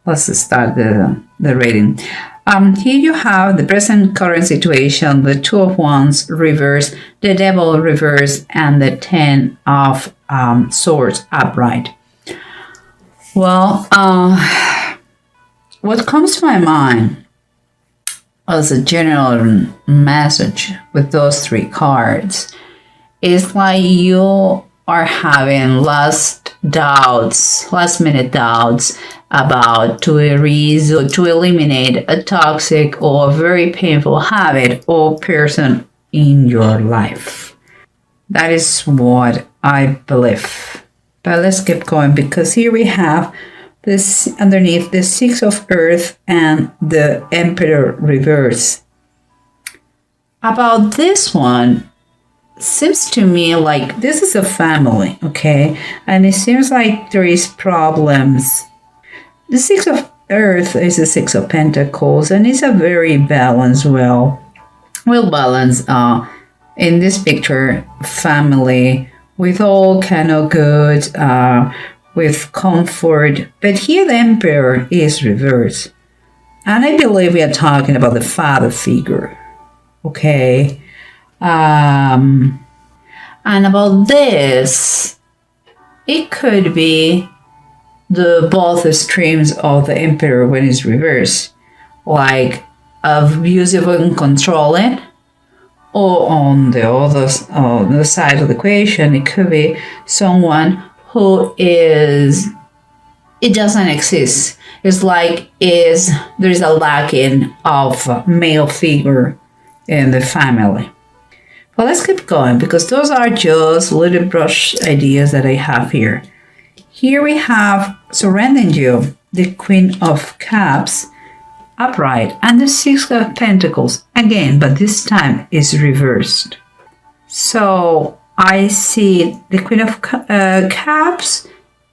let's start the reading. Here you have the present current situation, the Two of Wands reverse, the Devil reverse, and the Ten of Swords upright. Well, what comes to my mind as a general message with those three cards is like you are having last minute doubts about to erase or to eliminate a toxic or very painful habit or person in your life. That is what I believe. But let's keep going, because here we have this underneath the Six of Earth and the Emperor reverse. About this one, seems to me like this is a family, okay? And it seems like there is problems. The Six of Earth is the Six of Pentacles, and it's a very balanced, well balanced in this picture family with all kind of good, with comfort. But here the Emperor is reversed, and I believe we are talking about the father figure, okay? And about this, it could be the both extremes of the Emperor when it's reversed, like abusive and controlling, or on the side of the equation, it could be someone who it doesn't exist. It's like there is a lacking of male figure in the family. Well, let's keep going, because those are just little brush ideas that I have here. Here we have, surrounding you, the Queen of Cups upright and the Six of Pentacles again, but this time is reversed. So I see the Queen of Cups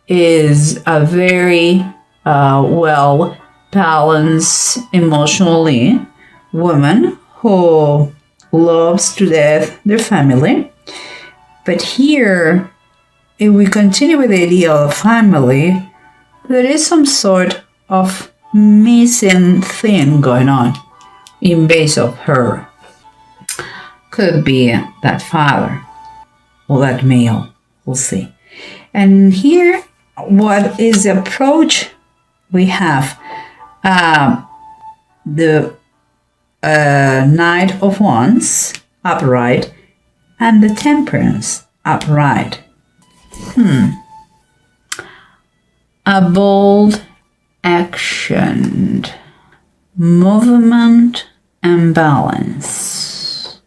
is a very well balanced emotionally woman who loves to death their family. But here, if we continue with the idea of family, there is some sort of missing thing going on in base of her. Could be that father or that male, we'll see. And here, what is the approach? We have the Knight of Wands upright and the Temperance upright. A bold action, movement, and balance.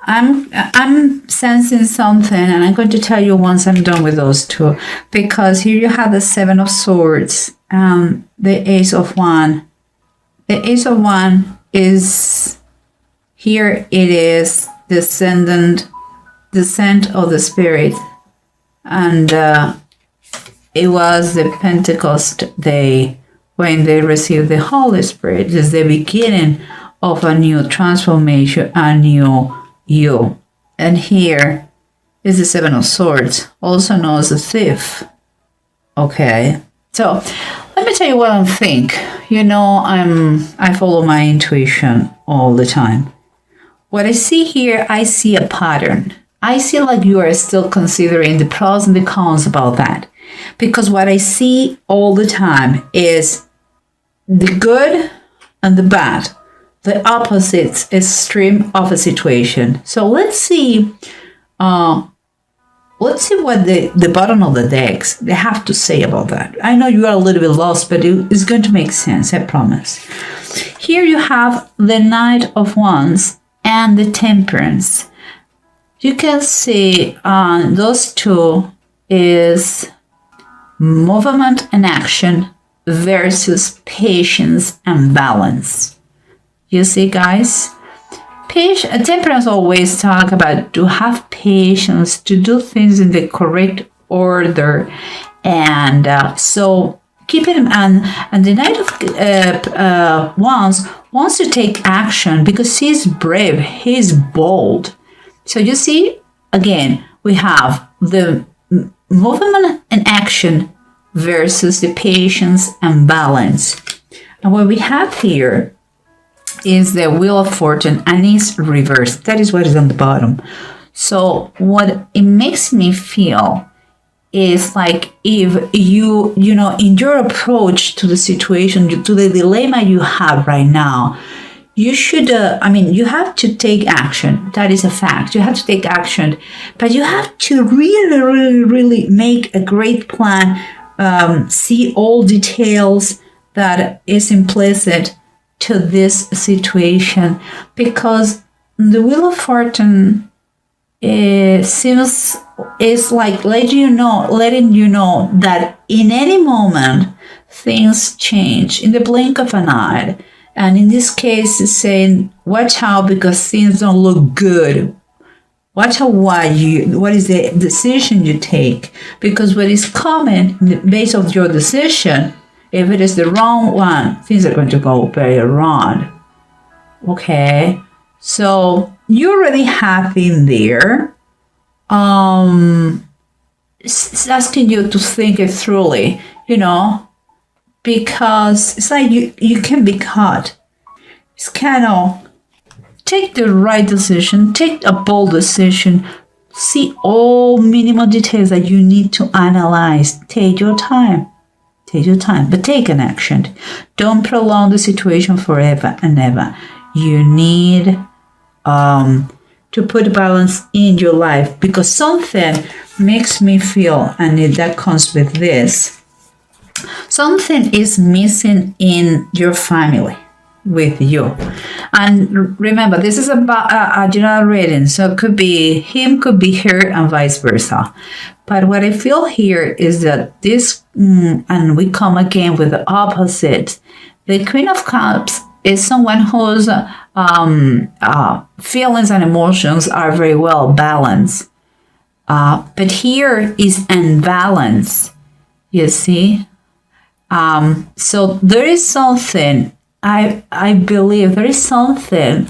I'm sensing something, and I'm going to tell you once I'm done with those two, because here you have the Seven of Swords, the Ace of Wands. The Ace of Wands is, here it is descent of the Spirit, and it was the Pentecost day when they received the Holy Spirit. It's the beginning of a new transformation, a new you. And here is the Seven of Swords, also known as the thief. Okay, so let me tell you what I think. You know, I follow my intuition all the time. What I see here, I see a pattern. I see like you are still considering the pros and the cons about that. Because what I see all the time is the good and the bad, the opposites, extreme of a situation. So let's see what the bottom of the decks, they have to say about that. I know you are a little bit lost, but it's going to make sense, I promise. Here you have the Knight of Wands and the Temperance. You can see those two is movement and action versus patience and balance. You see, guys? Temperance always talk about to have patience, to do things in the correct order, and so keep it. And the Knight of Wands wants to take action because he's brave, he's bold. So you see, again, we have the movement and action versus the patience and balance. And what we have here is the Wheel of Fortune, and it's reversed. That is what is on the bottom. So what it makes me feel is like if you know, in your approach to the situation, to the dilemma you have right now, you should, you have to take action. That is a fact. You have to take action, but you have to really, really, really make a great plan, see all details that is implicit to this situation, because the Wheel of Fortune seems is like letting you know that in any moment things change in the blink of an eye. And in this case, it's saying, watch out because things don't look good. Watch out what is the decision you take, because what is coming based on your decision, if it is the wrong one, things are going to go very wrong. Okay, so you already have been there. It's asking you to think it thoroughly, because it's like you can be caught. It's kind of take the right decision, take a bold decision, see all minimal details that you need to analyze. Take your time, but take an action. Don't prolong the situation forever and ever. You need to put balance in your life, because something makes me feel, and that comes with this, something is missing in your family with you. And remember, this is about a general reading, so it could be him, could be her, and vice versa. But what I feel here is that this, and we come again with the opposite. The Queen of Cups is someone whose feelings and emotions are very well balanced. But here is imbalance, you see? So there is something, I believe there is something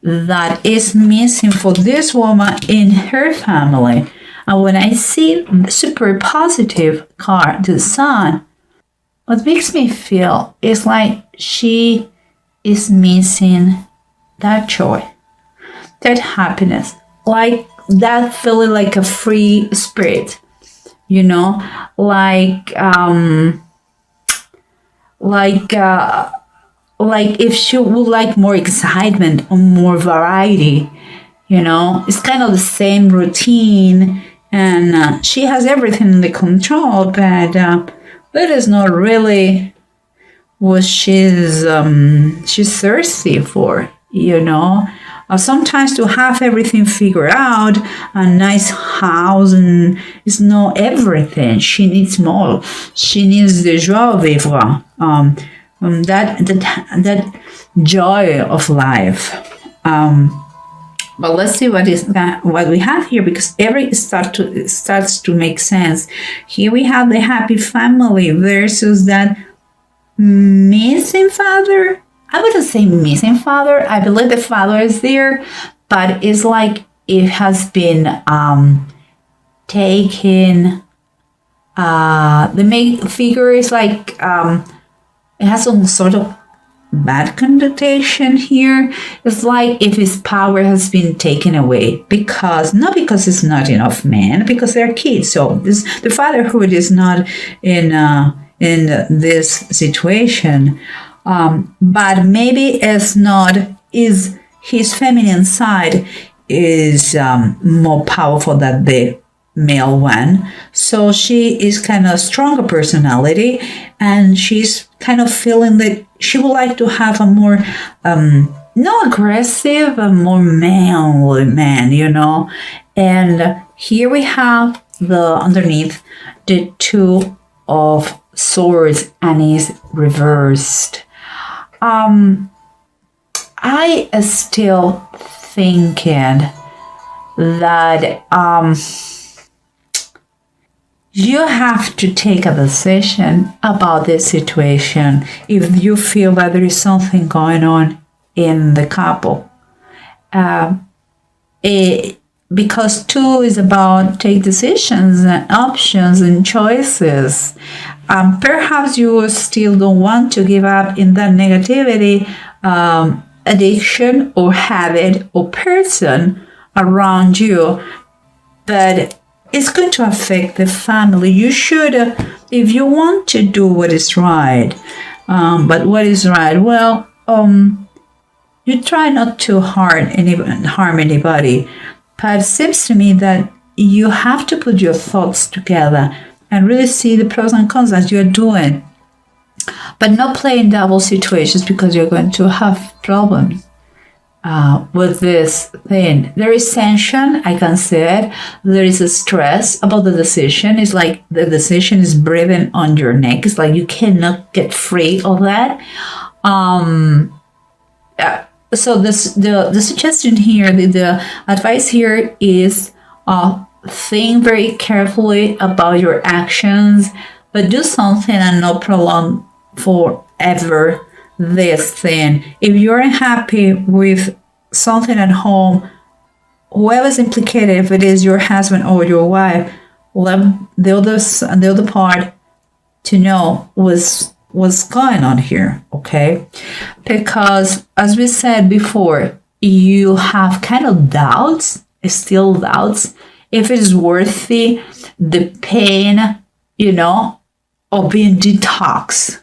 that is missing for this woman in her family. And when I see super positive card, the Sun, what makes me feel is like she is missing that joy, that happiness, like that feeling like a free spirit, like if she would like more excitement or more variety, it's kind of the same routine, and she has everything under control, but that is not really what she's thirsty for, sometimes to have everything figured out, a nice house, and it's not everything. She needs more. She needs the joie de vivre, that joy of life. But let's see what we have here, because starts to make sense. Here we have the happy family versus that missing father. I wouldn't say missing father. I believe the father is there, but it's like it has been taken. The main figure is like it has some sort of bad connotation here. It's like if his power has been taken away, not because it's not enough men, because they're kids. So the fatherhood is not in this situation. But maybe is his feminine side is more powerful than the male one. So she is kind of stronger personality, and she's kind of feeling that she would like to have a more not aggressive, a more manly man, And here we have underneath the Two of Swords, and is reversed. I still thinking that you have to take a decision about this situation if you feel that there is something going on in the couple. because two is about take decisions and options and choices. Perhaps you still don't want to give up in that negativity, addiction or habit or person around you, but it's going to affect the family. You should, if you want to do what is right, but what is right? Well, you try not to harm anybody, but it seems to me that you have to put your thoughts together and really see the pros and cons as you're doing, but not play in double situations, because you're going to have problems with this thing. There is tension, I can say it. There is a stress about the decision. It's like the decision is breathing on your neck. It's like you cannot get free of that. So the suggestion here, the advice here is think very carefully about your actions, but do something and not prolong forever this thing. If you're unhappy with something at home, whoever's implicated, if it is your husband or your wife, let the other part to know what's going on here, okay? Because as we said before, you have kind of doubts, still doubts, if it is worthy the pain, of being detoxed.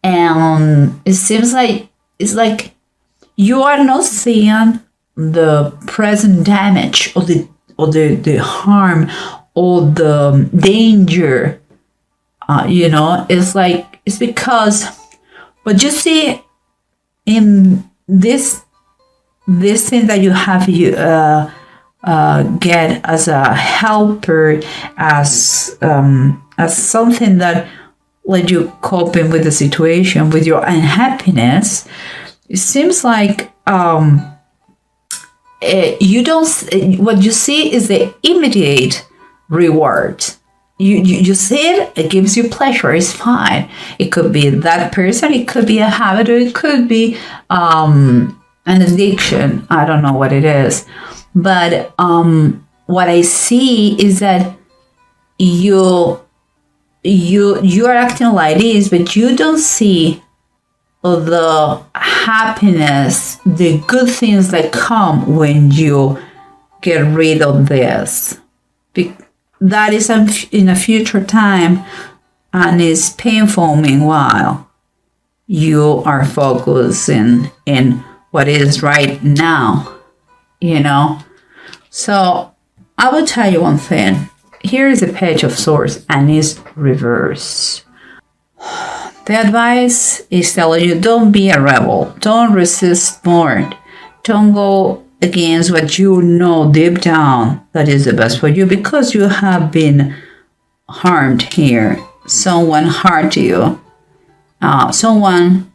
And it seems like it's like you are not seeing the present damage or the harm or the danger. It's like it's because what you see in this thing that you have get as a helper, as something that let you coping with the situation, with your unhappiness. It seems like you don't. What you see is the immediate reward. You see it. It gives you pleasure. It's fine. It could be that person. It could be a habit, or it could be an addiction. I don't know what it is, but what I see is that you are acting like this, but you don't see the happiness, the good things that come when you get rid of this. That is in a future time, and is painful. Meanwhile, you are focusing in what is right now, So I will tell you one thing. Here is a Page of Swords, and it's reverse. The advice is telling you, don't be a rebel. Don't resist more. Don't go against what you know deep down that is the best for you, because you have been harmed here. Someone hurt you.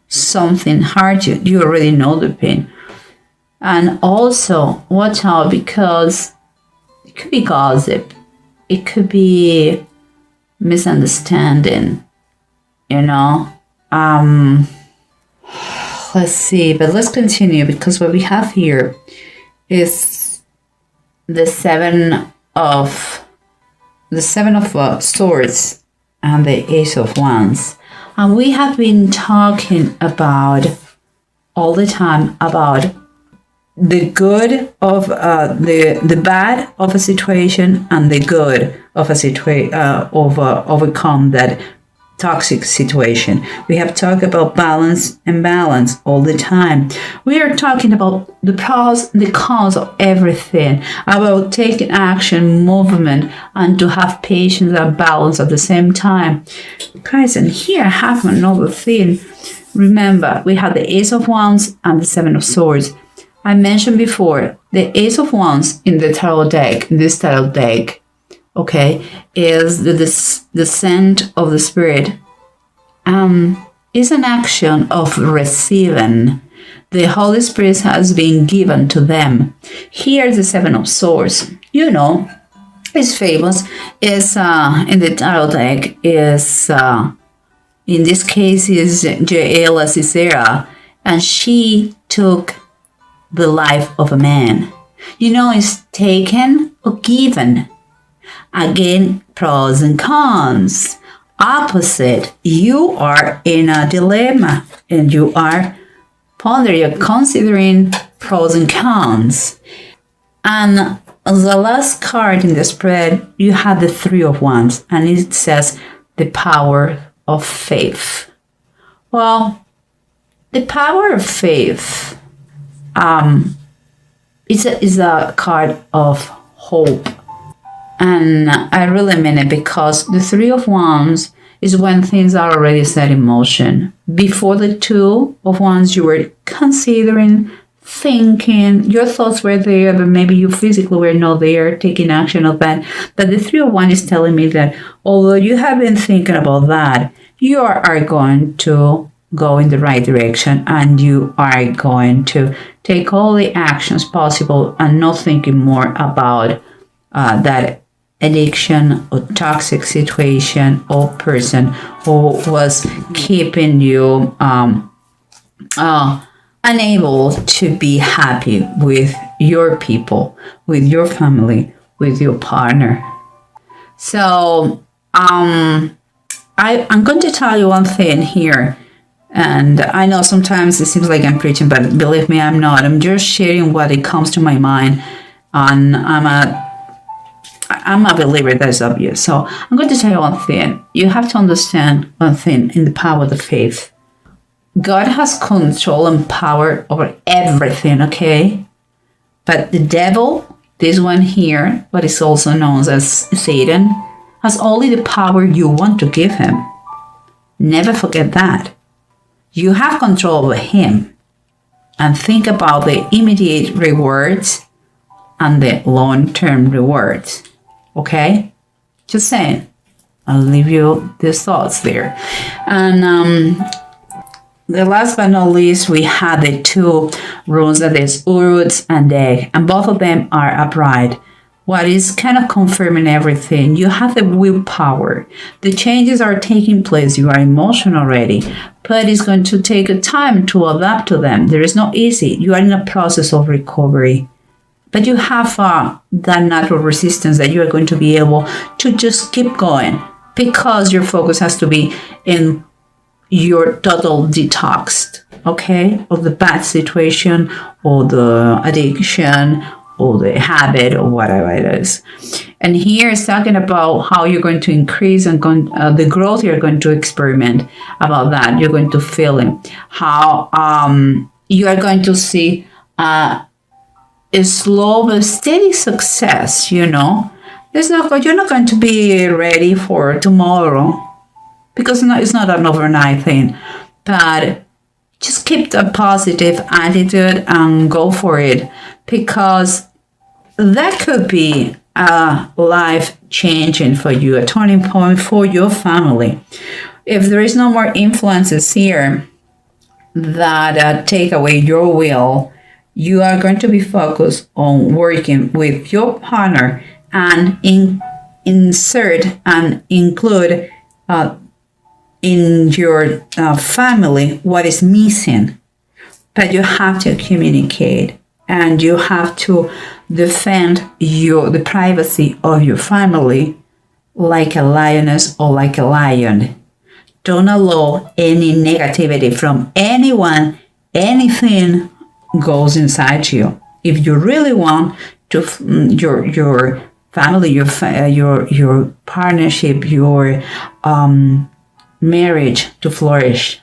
Something hurt you. You already know the pain. And also, watch out, because it could be gossip. It could be misunderstanding, Let's see, but let's continue, because what we have here is the Seven of Swords and the Ace of Wands. And we have been talking about all the time about the good of the bad of a situation and the good of a situation overcome that toxic situation. We have talked about balance and balance all the time. We are talking about the pros and the cons of everything, about taking action, movement, and to have patience and balance at the same time. Guys, and here I have another thing. Remember, we have the Ace of Wands and the Seven of Swords. I mentioned before, the Ace of Wands in this tarot deck, okay, is the descent of the spirit. Is an action of receiving. The Holy Spirit has been given to them. Here, the Seven of Swords, is famous. Is in the tarot deck is in this case is Jaela Sisera, and she took the life of a man. It's taken or given. Again, pros and cons. Opposite, you are in a dilemma and you are pondering, you're considering pros and cons. And the last card in the spread, you have the Three of Wands, and it says the power of faith. Well, the power of faith is a card of hope. And I really mean it, because the Three of Wands is when things are already set in motion. Before the Two of Wands, you were considering, thinking, your thoughts were there, but maybe you physically were not there taking action of that. But the Three of Wands is telling me that although you have been thinking about that, you are going to go in the right direction, and you are going to take all the actions possible and not thinking more about that addiction or toxic situation or person who was keeping you unable to be happy with your people, with your family, with your partner. So I'm going to tell you one thing here. And I know sometimes it seems like I'm preaching, but believe me, I'm not. I'm just sharing what it comes to my mind. And I'm a believer, that's obvious. So I'm going to tell you one thing. You have to understand one thing in the power of the faith. God has control and power over everything, okay? But the devil, this one here, what is also known as Satan, has only the power you want to give him. Never forget that. You have control over him. And think about the immediate rewards and the long-term rewards. Okay? Just saying. I'll leave you these thoughts there. And the last but not least, we had the two runes, that is Uruts and Egg, and both of them are upright. What is kind of confirming everything, you have the willpower. The changes are taking place. You are emotional already, but it's going to take a time to adapt to them. There is no easy. You are in a process of recovery. But you have that natural resistance that you are going to be able to just keep going, because your focus has to be in your total detox, okay, of the bad situation or the addiction or the habit or whatever it is. And here it's talking about how you're going to increase and the growth you're going to experiment about that. You're going to feel it. How you are going to see a slow but steady success, you're not going to be ready for tomorrow, because it's not an overnight thing. But just keep a positive attitude and go for it, because that could be life changing for you, a turning point for your family. If there is no more influences here that take away your will, you are going to be focused on working with your partner and insert and include in your family what is missing. But you have to communicate, and you have to defend the privacy of your family like a lioness or like a lion. Don't allow any negativity from anyone, anything goes inside you. If you really want to your family, your partnership, your marriage to flourish,